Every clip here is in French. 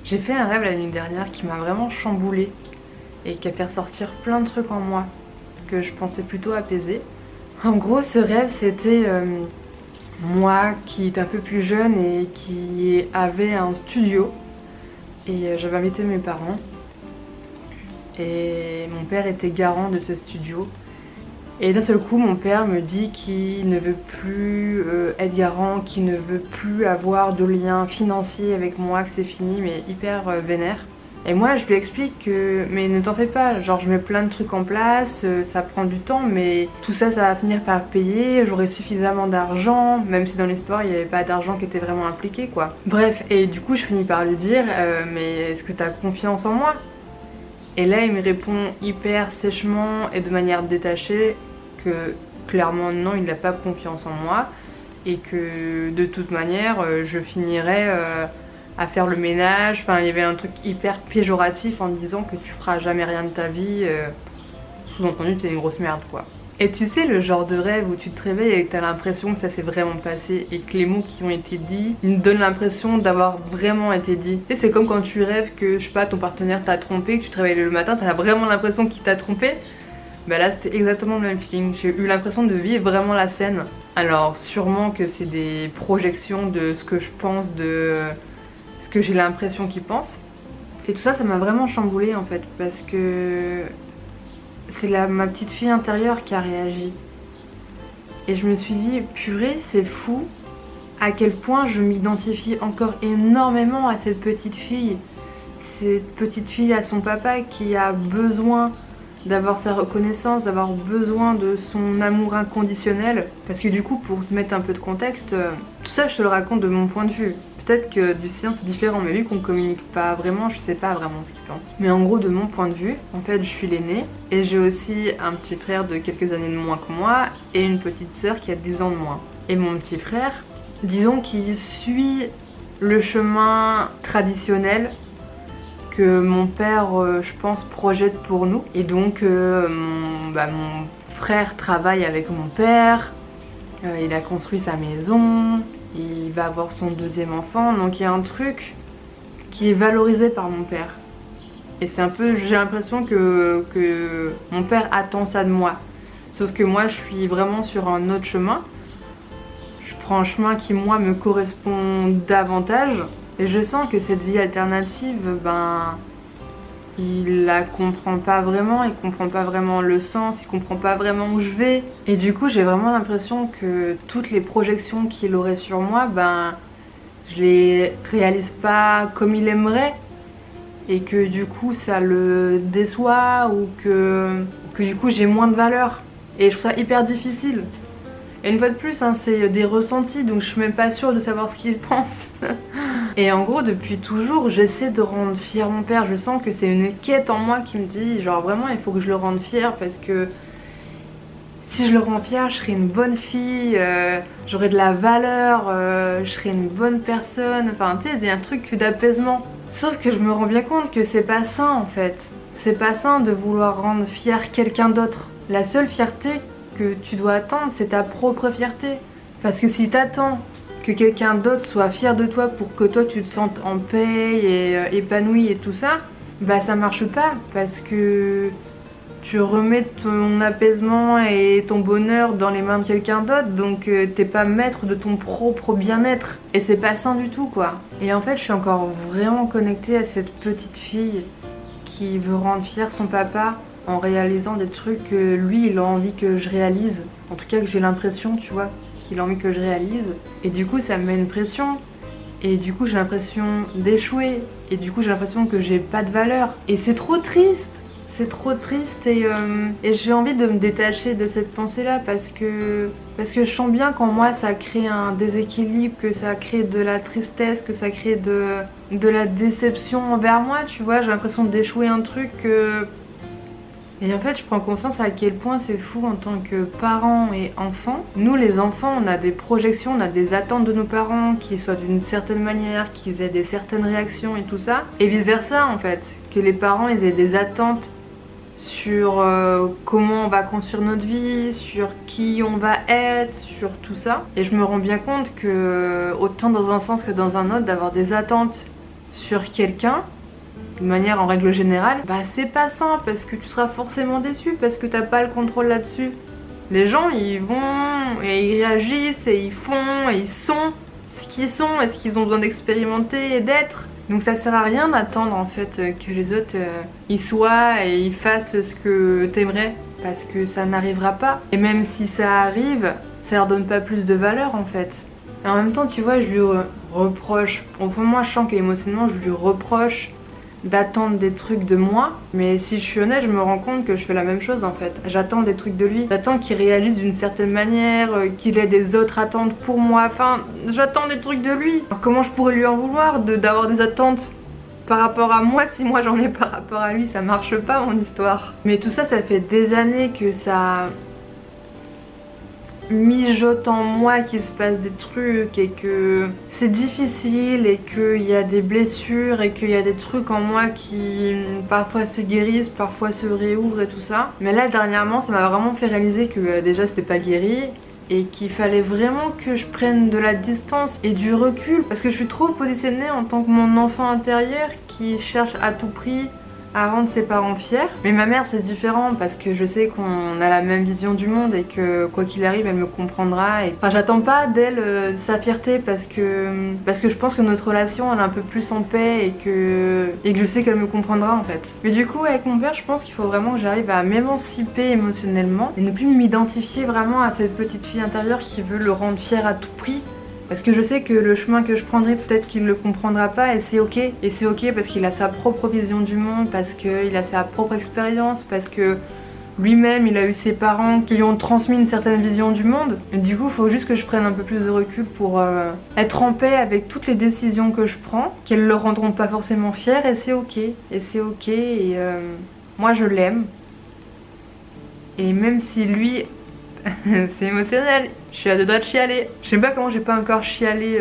J'ai fait un rêve la nuit dernière qui m'a vraiment chamboulée et qui a fait ressortir plein de trucs en moi que je pensais plutôt apaiser. En gros, ce rêve, c'était moi qui était un peu plus jeune et qui avait un studio. Et j'avais invité mes parents. Et mon père était garant de ce studio. Et d'un seul coup, mon père me dit qu'il ne veut plus être garant, qu'il ne veut plus avoir de lien financier avec moi, que c'est fini, mais hyper vénère. Et moi, je lui explique que, mais ne t'en fais pas, genre je mets plein de trucs en place, ça prend du temps, mais tout ça, ça va finir par payer, j'aurai suffisamment d'argent, même si dans l'histoire, il n'y avait pas d'argent qui était vraiment impliqué, quoi. Bref, et du coup, je finis par lui dire, mais est-ce que t'as confiance en moi? Et là, il me répond hyper sèchement et de manière détachée que clairement non, il n'a pas confiance en moi et que de toute manière, je finirais à faire le ménage. Enfin, il y avait un truc hyper péjoratif en disant que tu feras jamais rien de ta vie. Sous-entendu, t'es une grosse merde, quoi. Et tu sais, le genre de rêve où tu te réveilles et que t'as l'impression que ça s'est vraiment passé et que les mots qui ont été dits, ils me donnent l'impression d'avoir vraiment été dit. Tu sais, c'est comme quand tu rêves que, je sais pas, ton partenaire t'a trompé, que tu te réveilles le matin, t'as vraiment l'impression qu'il t'a trompé. Bah là, c'était exactement le même feeling. J'ai eu l'impression de vivre vraiment la scène. Alors, sûrement que c'est des projections de ce que je pense, de ce que j'ai l'impression qu'il pense. Et tout ça, ça m'a vraiment chamboulée en fait, parce que c'est ma petite fille intérieure qui a réagi. Et je me suis dit, purée, c'est fou à quel point je m'identifie encore énormément à cette petite fille. Cette petite fille à son papa qui a besoin d'avoir sa reconnaissance, d'avoir besoin de son amour inconditionnel. Parce que du coup, pour te mettre un peu de contexte, tout ça je te le raconte de mon point de vue. Peut-être que du sien c'est différent, mais vu qu'on communique pas vraiment, je sais pas vraiment ce qu'il pense. Mais en gros, de mon point de vue, en fait, je suis l'aînée et j'ai aussi un petit frère de quelques années de moins que moi et une petite sœur qui a 10 ans de moins. Et mon petit frère, disons qu'il suit le chemin traditionnel que mon père, je pense, projette pour nous. Et donc, mon frère travaille avec mon père, il a construit sa maison, il va avoir son deuxième enfant, donc il y a un truc qui est valorisé par mon père. Et c'est un peu, j'ai l'impression que mon père attend ça de moi. Sauf que moi, je suis vraiment sur un autre chemin. Je prends un chemin qui, moi, me correspond davantage. Et je sens que cette vie alternative, il la comprend pas vraiment, il comprend pas vraiment le sens, il comprend pas vraiment où je vais. Et du coup, j'ai vraiment l'impression que toutes les projections qu'il aurait sur moi, je les réalise pas comme il aimerait. Et que du coup, ça le déçoit ou que du coup, j'ai moins de valeur. Et je trouve ça hyper difficile. Et une fois de plus, c'est des ressentis, donc je suis même pas sûre de savoir ce qu'il pense. Et en gros, depuis toujours, j'essaie de rendre fier mon père. Je sens que c'est une quête en moi qui me dit, genre vraiment, il faut que je le rende fier parce que si je le rends fier, je serai une bonne fille, j'aurai de la valeur, je serai une bonne personne. Enfin, tu sais, il y a un truc d'apaisement. Sauf que je me rends bien compte que c'est pas sain en fait. C'est pas sain de vouloir rendre fier quelqu'un d'autre. La seule fierté que tu dois attendre, c'est ta propre fierté. Parce que si t'attends que quelqu'un d'autre soit fier de toi pour que toi tu te sentes en paix et épanoui et tout ça, ça marche pas parce que tu remets ton apaisement et ton bonheur dans les mains de quelqu'un d'autre, donc t'es pas maître de ton propre bien-être et c'est pas sain du tout quoi. Et en fait, je suis encore vraiment connectée à cette petite fille qui veut rendre fier son papa en réalisant des trucs que lui il a envie que je réalise, en tout cas que j'ai l'impression, tu vois, qu'il a envie que je réalise. Et du coup, ça me met une pression. Et du coup, j'ai l'impression d'échouer. Et du coup, j'ai l'impression que j'ai pas de valeur. Et c'est trop triste. C'est trop triste et j'ai envie de me détacher de cette pensée-là parce que je sens bien qu'en moi, ça crée un déséquilibre, que ça crée de la tristesse, que ça crée de la déception envers moi, tu vois. J'ai l'impression d'échouer un truc Et en fait, je prends conscience à quel point c'est fou en tant que parents et enfants. Nous, les enfants, on a des projections, on a des attentes de nos parents qui soient d'une certaine manière, qu'ils aient des certaines réactions et tout ça. Et vice-versa, en fait. Que les parents, ils aient des attentes sur comment on va construire notre vie, sur qui on va être, sur tout ça. Et je me rends bien compte que, autant dans un sens que dans un autre, d'avoir des attentes sur quelqu'un, de manière en règle générale, bah c'est pas simple parce que tu seras forcément déçu parce que t'as pas le contrôle là-dessus. Les gens, ils vont et ils réagissent et ils font et ils sont ce qu'ils sont et ce qu'ils ont besoin d'expérimenter et d'être. Donc ça sert à rien d'attendre en fait que les autres y soient et ils fassent ce que t'aimerais parce que ça n'arrivera pas. Et même si ça arrive, ça leur donne pas plus de valeur en fait. Et en même temps, tu vois, je lui reproche, au fond de moi je sens qu'émotionnellement je lui reproche d'attendre des trucs de moi, mais si je suis honnête, je me rends compte que je fais la même chose en fait. J'attends des trucs de lui, j'attends qu'il réalise d'une certaine manière, qu'il ait des autres attentes pour moi, enfin, j'attends des trucs de lui. Alors comment je pourrais lui en vouloir d'avoir des attentes par rapport à moi si moi j'en ai par rapport à lui? Ça marche pas mon histoire. Mais tout ça, ça fait des années que ça mijote en moi qu'il se passe des trucs et que c'est difficile et qu'il y a des blessures et qu'il y a des trucs en moi qui parfois se guérissent, parfois se réouvrent et tout ça. Mais là dernièrement ça m'a vraiment fait réaliser que déjà c'était pas guéri et qu'il fallait vraiment que je prenne de la distance et du recul parce que je suis trop positionnée en tant que mon enfant intérieur qui cherche à tout prix à rendre ses parents fiers. Mais ma mère c'est différent parce que je sais qu'on a la même vision du monde et que quoi qu'il arrive elle me comprendra. Et... enfin j'attends pas d'elle sa fierté parce que je pense que notre relation elle est un peu plus en paix et que je sais qu'elle me comprendra en fait. Mais du coup avec mon père je pense qu'il faut vraiment que j'arrive à m'émanciper émotionnellement et ne plus m'identifier vraiment à cette petite fille intérieure qui veut le rendre fier à tout prix. Parce que je sais que le chemin que je prendrai, peut-être qu'il ne le comprendra pas et c'est ok. Et c'est ok parce qu'il a sa propre vision du monde, parce qu'il a sa propre expérience, parce que lui-même il a eu ses parents qui lui ont transmis une certaine vision du monde. Et du coup il faut juste que je prenne un peu plus de recul pour être en paix avec toutes les décisions que je prends, qu'elles ne le rendront pas forcément fier et c'est ok. Et c'est ok et moi je l'aime. Et même si lui... c'est émotionnel, je suis à deux doigts de chialer. Je sais pas comment j'ai pas encore chialé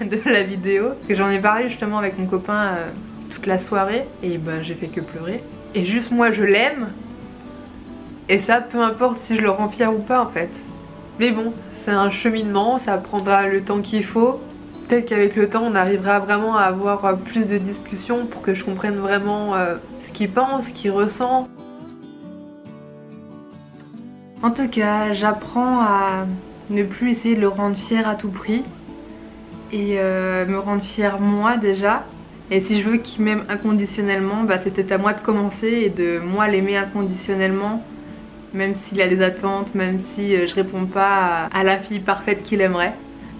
de la vidéo. Parce que j'en ai parlé justement avec mon copain toute la soirée. Et ben j'ai fait que pleurer. Et juste moi je l'aime. Et ça peu importe si je le rends fier ou pas en fait. Mais bon, c'est un cheminement, ça prendra le temps qu'il faut. Peut-être qu'avec le temps on arrivera vraiment à avoir plus de discussions pour que je comprenne vraiment ce qu'il pense, ce qu'il ressent. En tout cas, j'apprends à ne plus essayer de le rendre fier à tout prix et me rendre fier moi déjà. Et si je veux qu'il m'aime inconditionnellement, bah c'était à moi de commencer et de moi l'aimer inconditionnellement, même s'il a des attentes, même si je réponds pas à la fille parfaite qu'il aimerait.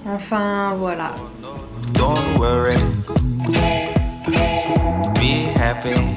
Enfin voilà. Don't worry. Be happy.